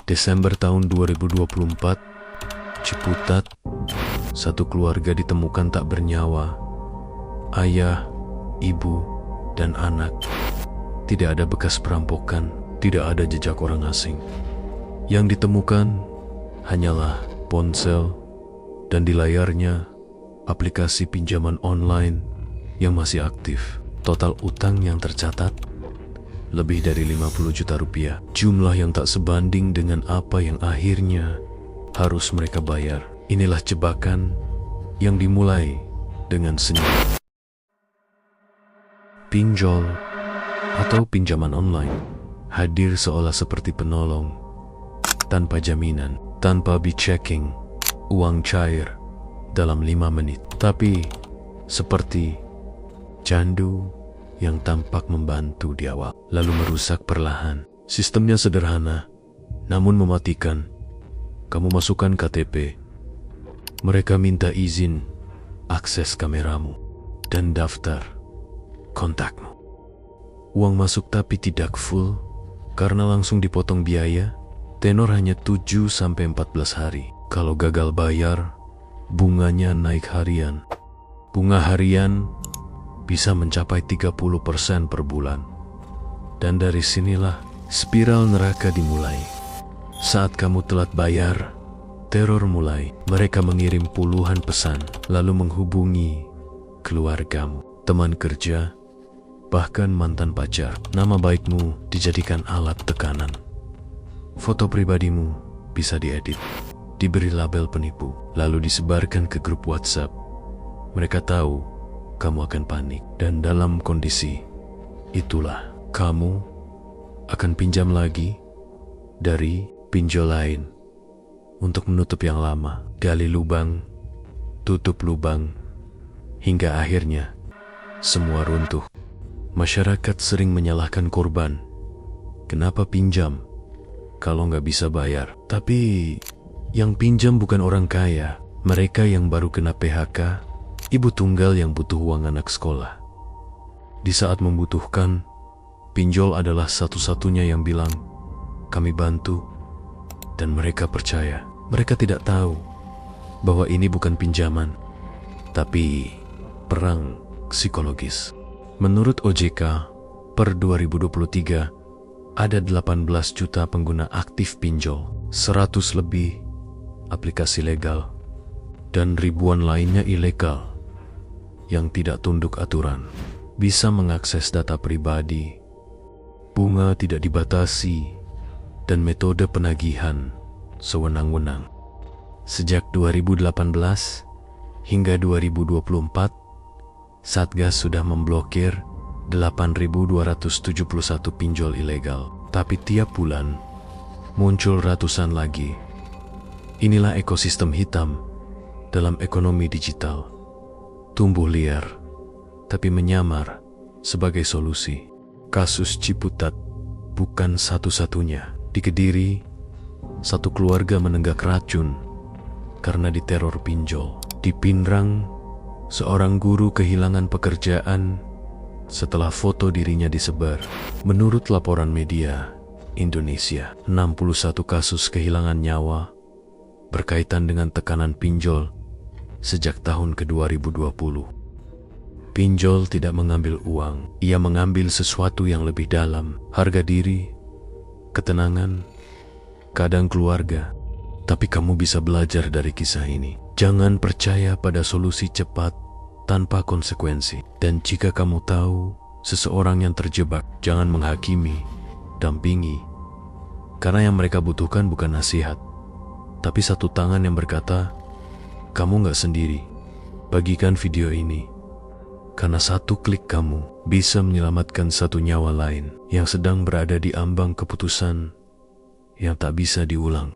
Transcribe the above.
Desember tahun 2024, Ciputat, satu keluarga ditemukan tak bernyawa. Ayah, ibu, dan anak. Tidak ada bekas perampokan, tidak ada jejak orang asing. Yang ditemukan hanyalah ponsel dan di layarnya aplikasi pinjaman online yang masih aktif. Total utang yang tercatat lebih dari 50 juta rupiah. Jumlah yang tak sebanding dengan apa yang akhirnya harus mereka bayar. Inilah jebakan yang dimulai dengan senyum. Pinjol atau pinjaman online hadir seolah seperti penolong, tanpa jaminan, tanpa checking, uang cair dalam 5 menit. Tapi seperti candu yang tampak membantu di awal, lalu merusak perlahan. Sistemnya sederhana, namun mematikan. Kamu masukkan KTP, mereka minta izin, akses kameramu, dan daftar kontakmu. Uang masuk tapi tidak full, karena langsung dipotong biaya. Tenor hanya 7-14 hari. Kalau gagal bayar, bunganya naik harian. Bunga harian bisa mencapai 30% per bulan. Dan dari sinilah spiral neraka dimulai. Saat kamu telat bayar, teror mulai. Mereka mengirim puluhan pesan, lalu menghubungi keluargamu, teman kerja, bahkan mantan pacar. Nama baikmu dijadikan alat tekanan. Foto pribadimu bisa diedit, diberi label penipu, lalu disebarkan ke grup WhatsApp. Mereka tahu kamu akan panik, dan dalam kondisi itulah kamu akan pinjam lagi dari pinjol lain untuk menutup yang lama. Gali lubang, tutup lubang, hingga akhirnya semua runtuh. Masyarakat sering menyalahkan korban. Kenapa pinjam kalau nggak bisa bayar? Tapi yang pinjam bukan orang kaya, mereka yang baru kena PHK, ibu tunggal yang butuh uang anak sekolah. Di saat membutuhkan, pinjol adalah satu-satunya yang bilang, kami bantu, dan mereka percaya. Mereka tidak tahu bahwa ini bukan pinjaman, tapi perang psikologis. Menurut OJK, per 2023, ada 18 juta pengguna aktif pinjol, 100 lebih aplikasi legal, dan ribuan lainnya ilegal yang tidak tunduk aturan. Bisa mengakses data pribadi, bunga tidak dibatasi, dan metode penagihan sewenang-wenang. Sejak 2018 hingga 2024, Satgas sudah memblokir 8.271 pinjol ilegal. Tapi tiap bulan muncul ratusan lagi. Inilah ekosistem hitam dalam ekonomi digital. Tumbuh liar, tapi menyamar sebagai solusi. Kasus Ciputat bukan satu-satunya. Di Kediri, satu keluarga menenggak racun karena diteror pinjol. Di Pindrang, seorang guru kehilangan pekerjaan setelah foto dirinya disebar. Menurut laporan media Indonesia, 61 kasus kehilangan nyawa berkaitan dengan tekanan pinjol sejak tahun ke-2020. Pinjol tidak mengambil uang, ia mengambil sesuatu yang lebih dalam, harga diri, ketenangan, kadang keluarga. Tapi kamu bisa belajar dari kisah ini. Jangan percaya pada solusi cepat tanpa konsekuensi. Dan jika kamu tahu seseorang yang terjebak, jangan menghakimi, dampingi. Karena yang mereka butuhkan bukan nasihat, tapi satu tangan yang berkata, kamu gak sendiri. Bagikan video ini, karena satu klik kamu bisa menyelamatkan satu nyawa lain yang sedang berada di ambang keputusan yang tak bisa diulang.